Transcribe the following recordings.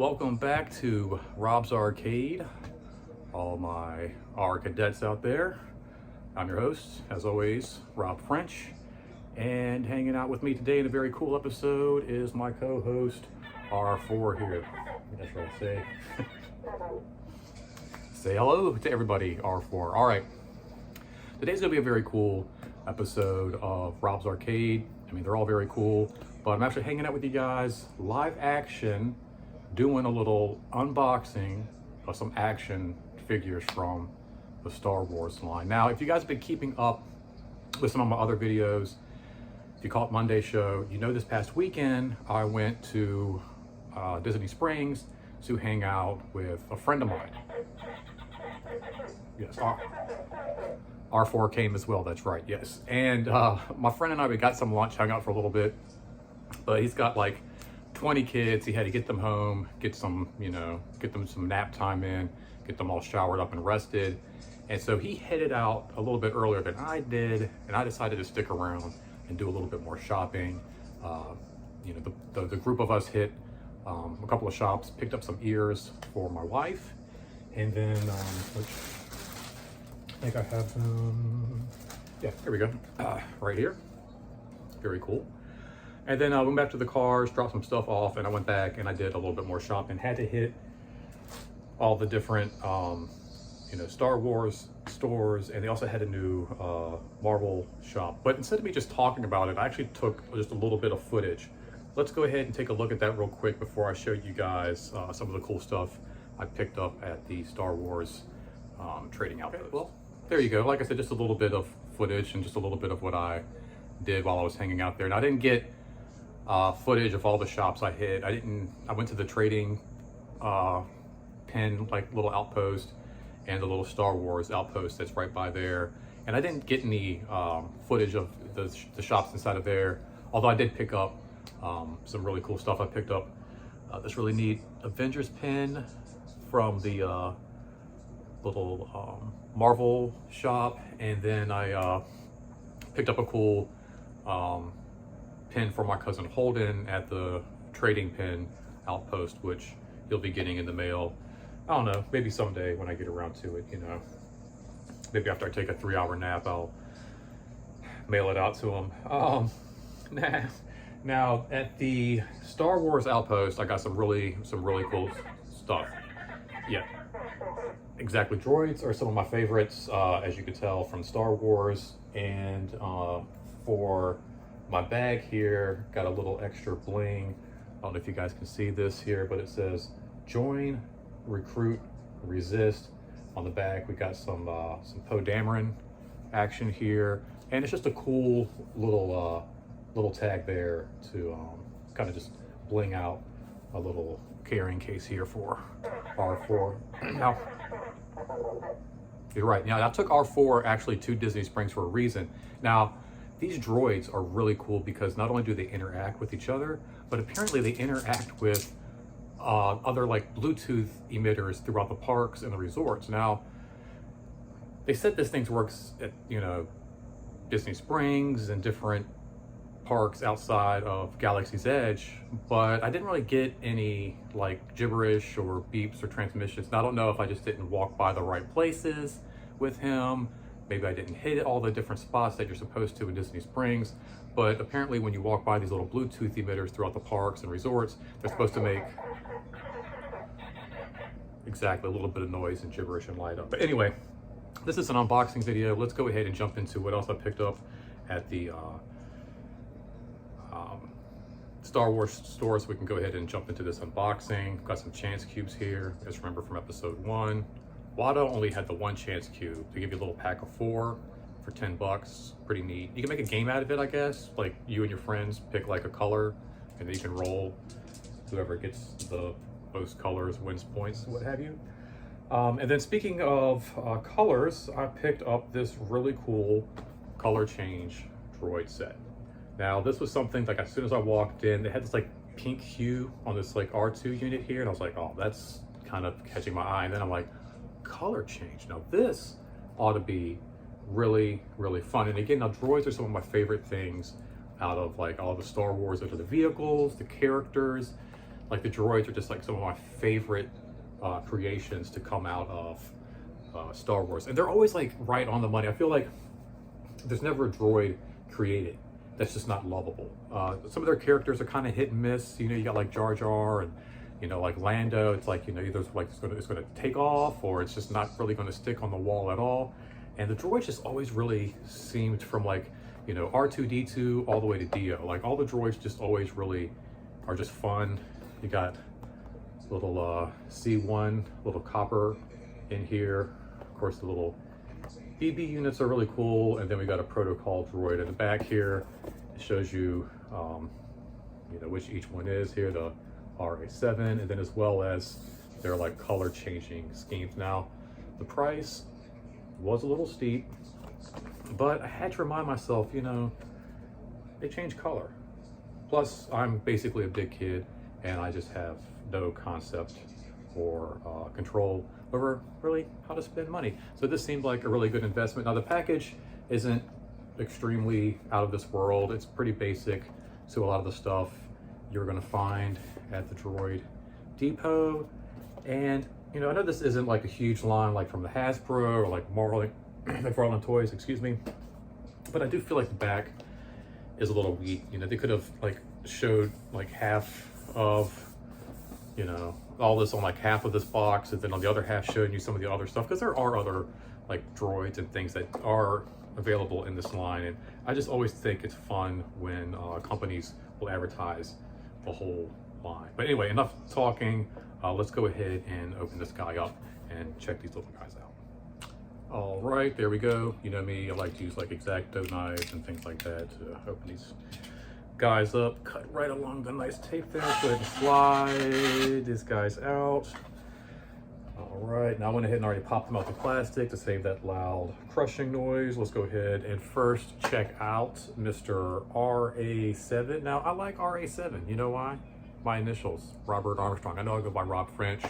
welcome back to Rob's Arcade, all my R cadets out there. I'm your host, as always, Rob French, and hanging out with me today in a very cool episode is my co-host, R4 here. That's what I say. Say hello to everybody, R4. All right, today's gonna be a very cool episode of Rob's Arcade. I mean, they're all very cool, but I'm actually hanging out with you guys live action, doing a little unboxing of some action figures from the Star Wars line. Now, if you guys have been keeping up with some of my other videos, if you caught Monday's show, you know this past weekend I went to Disney Springs to hang out with a friend of mine. Yes, R4 came as well, that's right, yes. And my friend and I, we got some lunch, hung out for a little bit, but he's got like 20 kids. He had to get them home, get some, get them some nap time in, get them all showered up and rested. And so he headed out a little bit earlier than I did, and I decided to stick around and do a little bit more shopping. The group of us hit a couple of shops, picked up some ears for my wife, and then, which I think I have them, yeah, here we go, right here, very cool. And then I went back to the cars, dropped some stuff off, and I went back and I did a little bit more shopping. Had to hit all the different, Star Wars stores, and they also had a new Marvel shop. But instead of me just talking about it, I actually took just a little bit of footage. Let's go ahead and take a look at that real quick before I show you guys some of the cool stuff I picked up at the Star Wars trading outpost. Okay, well, there you go. Like I said, just a little bit of footage and just a little bit of what I did while I was hanging out there. And I didn't get footage of all the shops I hit. I went to the trading pin, like little outpost, and the little Star Wars outpost that's right by there. And I didn't get any footage of the shops inside of there, although I did pick up some really cool stuff. I picked up this really neat Avengers pin from the little Marvel shop, and then I picked up a cool pin for my cousin Holden at the trading pin outpost, which he'll be getting in the mail. I don't know, maybe someday when I get around to it, maybe after I take a 3-hour nap, I'll mail it out to him. Now at the Star Wars outpost, I got some really cool stuff. Yeah, exactly. Droids are some of my favorites, as you can tell from Star Wars. And for my bag here, got a little extra bling. I don't know if you guys can see this here, but it says join, recruit, resist. On the back we got some Poe Dameron action here, and it's just a cool little tag there to kind of just bling out a little carrying case here for R4. Now, you're right. Now, I took R4 actually to Disney Springs for a reason. Now, these droids are really cool because not only do they interact with each other, but apparently they interact with other like Bluetooth emitters throughout the parks and the resorts. Now, they said this thing works at, Disney Springs and different parks outside of Galaxy's Edge, but I didn't really get any like gibberish or beeps or transmissions. Now, I don't know if I just didn't walk by the right places with him. Maybe I didn't hit all the different spots that you're supposed to in Disney Springs, but apparently when you walk by these little Bluetooth emitters throughout the parks and resorts, they're supposed to make exactly a little bit of noise and gibberish and light up. But anyway, this is an unboxing video. Let's go ahead and jump into what else I picked up at the Star Wars store, so we can go ahead and jump into this unboxing. Got some chance cubes here, as remember from episode 1. Watto only had the one chance cube. They give you a little pack of 4 for 10 bucks. Pretty neat. You can make a game out of it, I guess. Like you and your friends pick like a color, and then you can roll. Whoever gets the most colors wins points, what have you. And then speaking of colors, I picked up this really cool color change droid set. Now, this was something like as soon as I walked in, they had this like pink hue on this like R2 unit here, and I was like, oh, that's kind of catching my eye. And then I'm like, color change. Now this ought to be really fun. And again, now droids are some of my favorite things out of like all the Star Wars. Those are the vehicles, the characters, Like the droids are just like some of my favorite creations to come out of Star Wars, and they're always like right on the money. I feel like there's never a droid created that's just not lovable. Some of their characters are kind of hit and miss. You know, you got like Jar Jar and, you know, like Lando. It's like, you know, either like it's gonna take off, or it's just not really gonna stick on the wall at all. And the droids just always really seemed, from like, you know, R2-D2 all the way to Dio. Like all the droids just always really are just fun. You got little C1, little copper in here. Of course, the little BB units are really cool, and then we got a protocol droid in the back here. It shows you, you know, which each one is here, the RA7, and then as well as their like color changing schemes. Now, the price was a little steep, but I had to remind myself, you know, they change color. Plus, I'm basically a big kid, and I just have no concept or control over really how to spend money. So this seemed like a really good investment. Now the package isn't extremely out of this world. It's pretty basic to a lot of the stuff you're gonna find at the Droid Depot. And you know, I know this isn't like a huge line like from the Hasbro or like McFarlane Toys, excuse me, but I do feel like the back is a little weak. You know, they could have like showed like half of, you know, all this on like half of this box, and then on the other half showing you some of the other stuff, because there are other like droids and things that are available in this line. And I just always think it's fun when companies will advertise the whole line. But anyway, enough talking. Let's go ahead and open this guy up and check these little guys out. All right, there we go. You know me, I like to use like X-Acto knives and things like that to open these guys up. Cut right along the nice tape there. Go ahead and slide these guys out. All right, now I went ahead and already popped them out the plastic to save that loud crushing noise. Let's go ahead and first check out Mr. RA7. Now I like RA7, you know why? My initials, Robert Armstrong. I know I go by Rob French.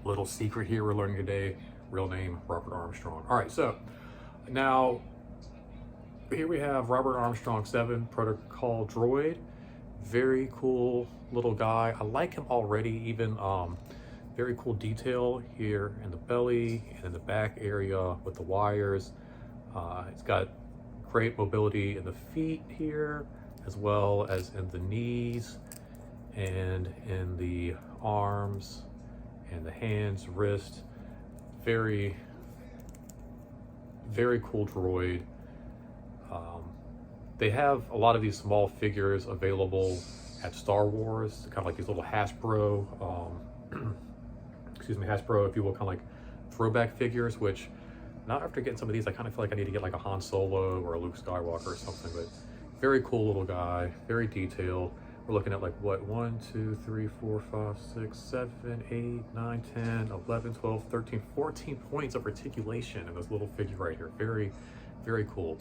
Little secret here we're learning today. Real name, Robert Armstrong. All right, so now here we have Robert Armstrong 7 Protocol Droid. Very cool little guy. I like him already, even very cool detail here in the belly and in the back area with the wires. It's got great mobility in the feet here, as well as in the knees and in the arms and the hands, wrist. Very, very cool droid. They have a lot of these small figures available at Star Wars, kind of like these little Hasbro, excuse me, Hasbro, if you will, kind of like throwback figures, which now after getting some of these, I kind of feel like I need to get like a Han Solo or a Luke Skywalker or something. But very cool little guy, very detailed. We're looking at like what, 1, 2, 3, 4, 5, 6, 7, 8, 9, 10, 11, 12, 13, 14 points of articulation in this little figure right here. Very, very cool.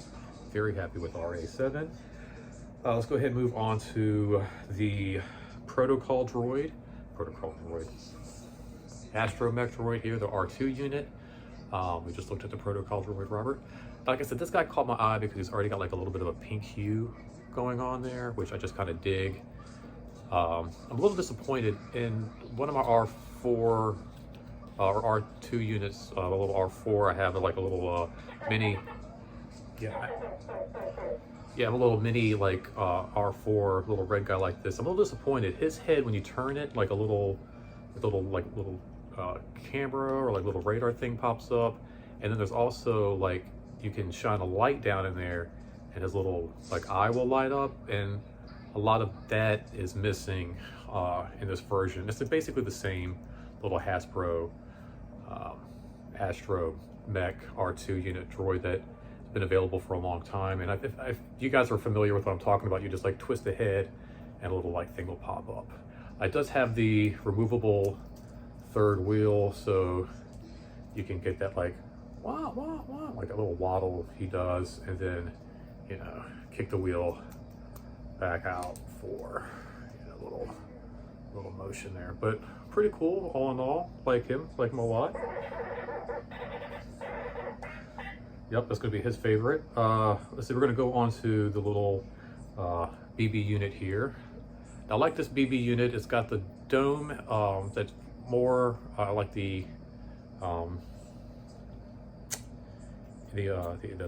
Very happy with RA7. Let's go ahead and move on to the Protocol Droid. Astromech Droid here, the R2 unit. We just looked at the Protocol Droid, Robert. Like I said, this guy caught my eye because he's already got like a little bit of a pink hue going on there, which I just kind of dig. I'm a little disappointed in one of my R4 or R2 units, a little R4. I have like a little mini. Yeah, I'm a little mini like R4 little red guy like this. I'm a little disappointed. His head, when you turn it, like a little camera or like little radar thing pops up, and then there's also like you can shine a light down in there, and his little like eye will light up, and a lot of that is missing in this version. It's basically the same little Hasbro Astromech R2 unit droid that been available for a long time. And if you guys are familiar with what I'm talking about, you just like twist the head and a little like thing will pop up. It does have the removable third wheel, so you can get that like wah, wah, wah, like a little waddle he does, and then, you know, kick the wheel back out for, you know, little motion there. But pretty cool all in all. Like him a lot. Yep, that's going to be his favorite. Let's see, we're going to go on to the little BB unit here. Now, I like this BB unit. It's got the dome that's more like the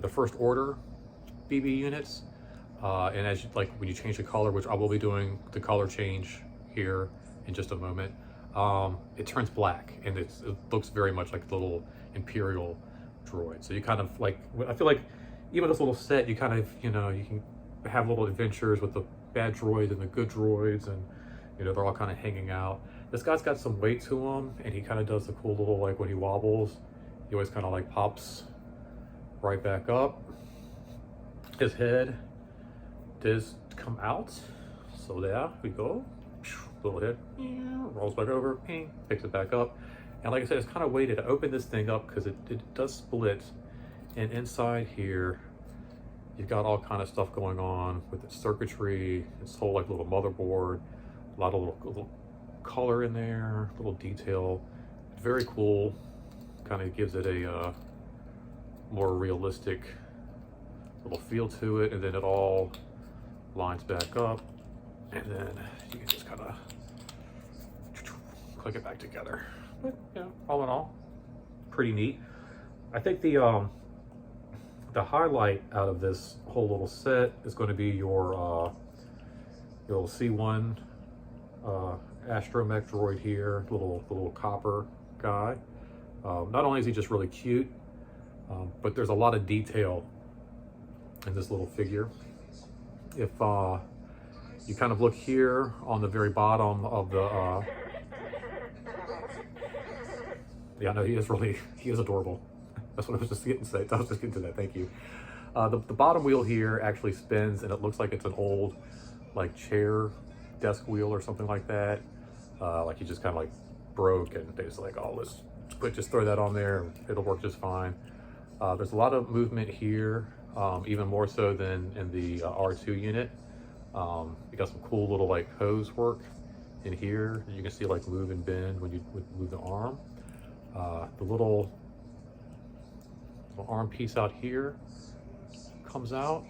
first order BB units. And as you, like when you change the color, which I will be doing the color change here in just a moment, it turns black, and it looks very much like the little Imperial droid. So you kind of like, I feel like even this little set, you kind of, you know, you can have little adventures with the bad droids and the good droids, and you know, they're all kind of hanging out. This guy's got some weight to him, and he kind of does the cool little, like when he wobbles, he always kind of like pops right back up. His head does come out, so there we go. Little head rolls back over, picks it back up, and like I said, it's kind of weighted. I opened this thing up because it does split, and inside here you've got all kind of stuff going on with its circuitry, its whole like little motherboard, a lot of little color in there, little detail. Very cool. Kind of gives it a more realistic little feel to it, and then it all lines back up, and then you can just kind of click it back together. But you know, all in all, pretty neat. I think the highlight out of this whole little set is going to be your little C1 astromech droid here, little copper guy. Not only is he just really cute, but there's a lot of detail in this little figure. If you kind of look here on the very bottom of the yeah, no, he is adorable. That's what I was just getting to say. I was just getting to that. Thank you. The bottom wheel here actually spins, and it looks like it's an old like chair desk wheel or something like that. Like he just kind of like broke, and they just like, oh, let's just throw that on there, it'll work just fine. There's a lot of movement here, even more so than in the R2 unit. You got some cool little like hose work in here. You can see like move and bend when you move the arm. The little arm piece out here comes out,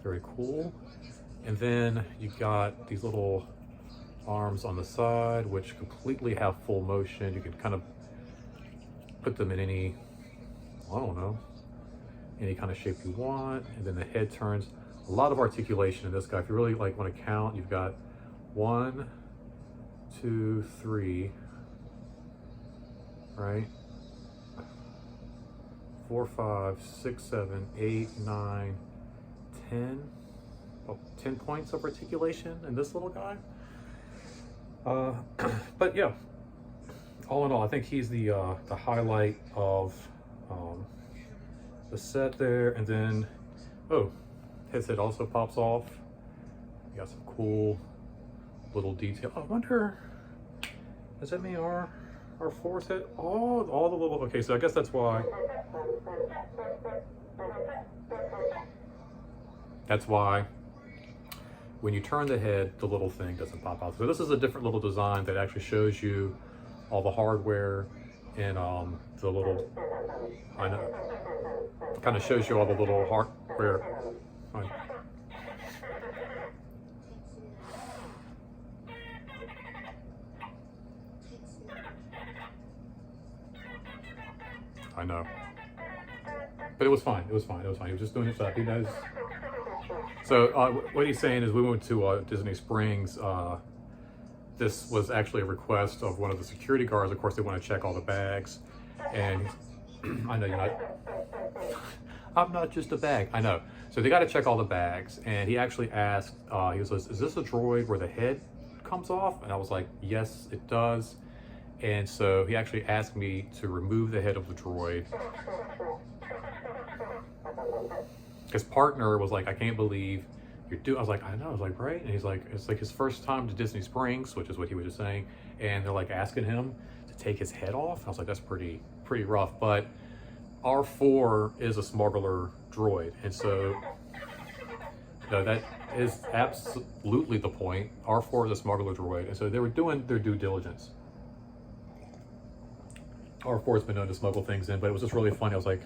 very cool. And then you got these little arms on the side, which completely have full motion. You can kind of put them in any, I don't know, any kind of shape you want. And then the head turns. A lot of articulation in this guy. If you really like want to count, you've got 1, 2, 3, right? 4, 5, 6, 7, 8, 9, 10. Oh, 10 points of articulation in this little guy. But yeah, all in all, I think he's the highlight of the set there. And then, oh, his head also pops off. You got some cool little detail. I wonder, does that mean our fourth head? Oh, all the little, okay, so I guess that's why. That's why when you turn the head, the little thing doesn't pop out. So this is a different little design that actually shows you all the hardware and the little, I know, kind of shows you all the little hardware. I know, but it was fine. It was fine. It was fine. He was just doing his job. He knows. So what he's saying is, we went to Disney Springs. This was actually a request of one of the security guards. Of course, they want to check all the bags, and I know you're not. I'm not just a bag. I know. So they got to check all the bags, and he actually asked. He was like, "Is this a droid where the head comes off?" And I was like, "Yes, it does." And so he actually asked me to remove the head of the droid. His partner was like, "I can't believe you're doing." I was like, "I know." I was like, "Right?" And he's like, "It's like his first time to Disney Springs," which is what he was just saying. And they're like asking him to take his head off. I was like, "That's pretty rough." But R4 is a smuggler droid, and so no, that is absolutely the point. R4 is a smuggler droid, and so they were doing their due diligence. R4 has been known to smuggle things in, but it was just really funny. I was like,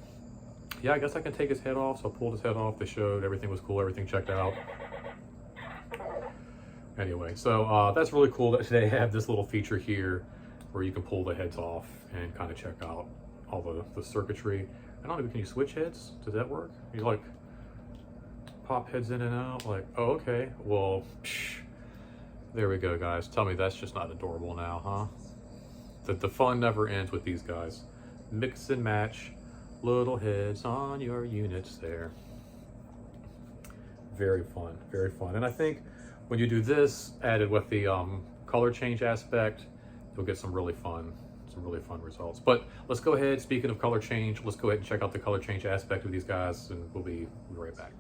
yeah, I guess I can take his head off. So I pulled his head off. They showed everything was cool. Everything checked out. Anyway, so that's really cool that they have this little feature here where you can pull the heads off and kind of check out all the circuitry. I don't know, can you switch heads? Does that work? You like pop heads in and out? Like, oh, okay. Well, there we go, guys. Tell me that's just not adorable now, huh? The fun never ends with these guys. Mix and match little heads on your units there. Very fun, very fun. And I think when you do this added with the color change aspect, you'll get some really fun results. But let's go ahead, speaking of color change, let's go ahead and check out the color change aspect of these guys, and we'll be right back.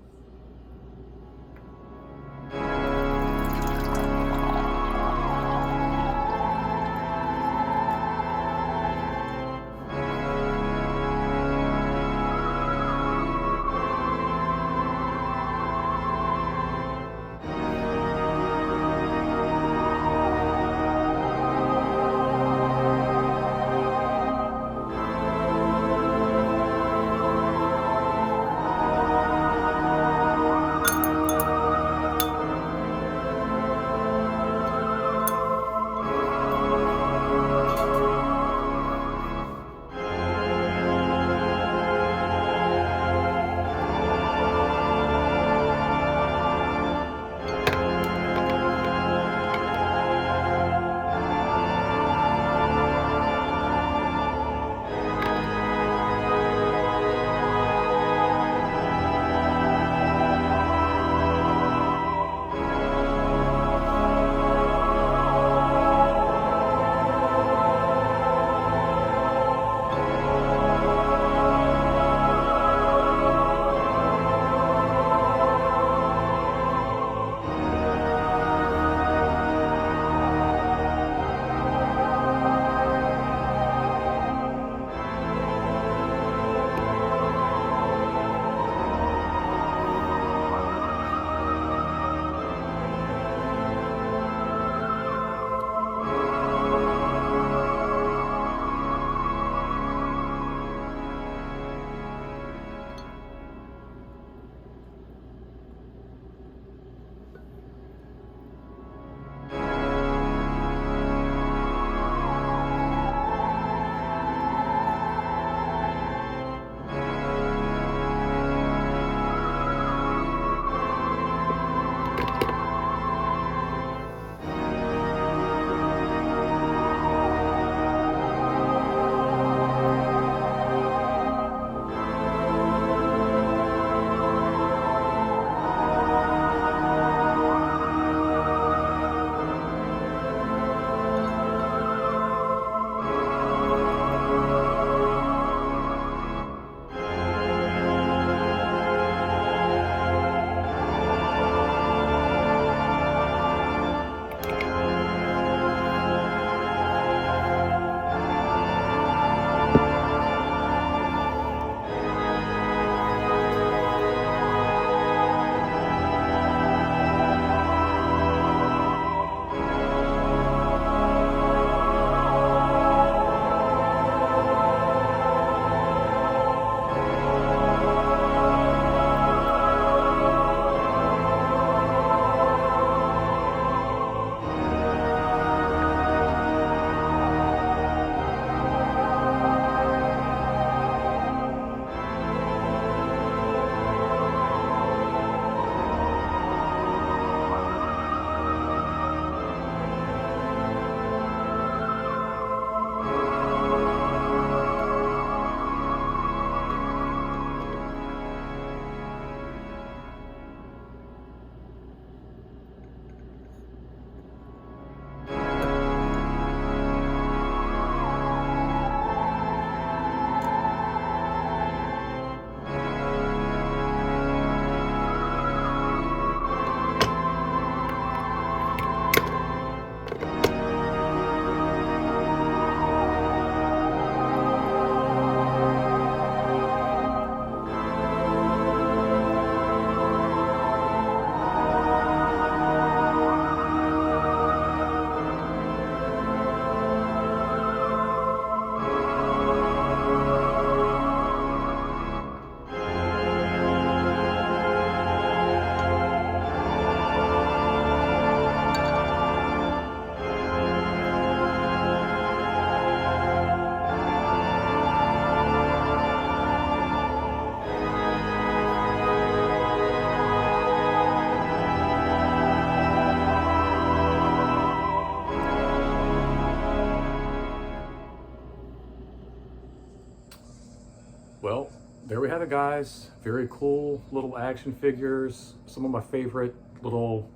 well, there we have it, guys. Very cool little action figures. Some of my favorite little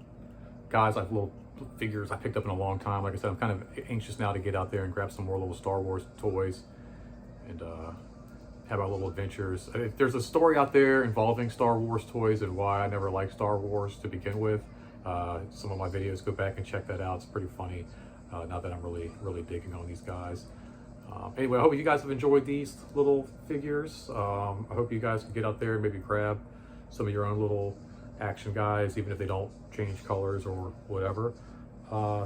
guys, like little figures I picked up in a long time. Like I said, I'm kind of anxious now to get out there and grab some more little Star Wars toys and have our little adventures. If there's a story out there involving Star Wars toys and why I never liked Star Wars to begin with, some of my videos, go back and check that out. It's pretty funny now that I'm really digging on these guys. Anyway, I hope you guys have enjoyed these little figures. I hope you guys can get out there and maybe grab some of your own little action guys, even if they don't change colors or whatever.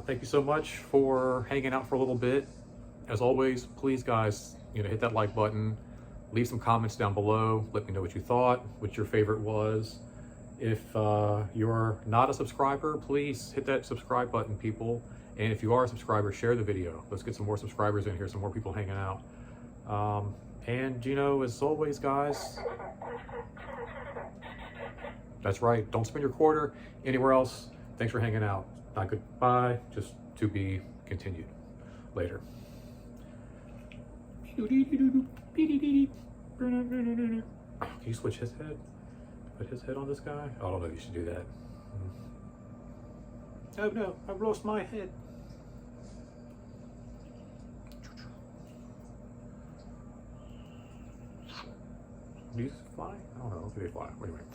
Thank you so much for hanging out for a little bit. As always, please guys, hit that like button, leave some comments down below, let me know what you thought, what your favorite was. If you're not a subscriber, please hit that subscribe button, people. And if you are a subscriber, share the video. Let's get some more subscribers in here, some more people hanging out. And as always, guys, that's right, don't spend your quarter anywhere else. Thanks for hanging out. Not goodbye, just to be continued. Later. Can you switch his head? Put his head on this guy? I don't know if you should do that. Oh no, I've lost my head. Do these fly? I don't know. Do they fly? Wait a minute.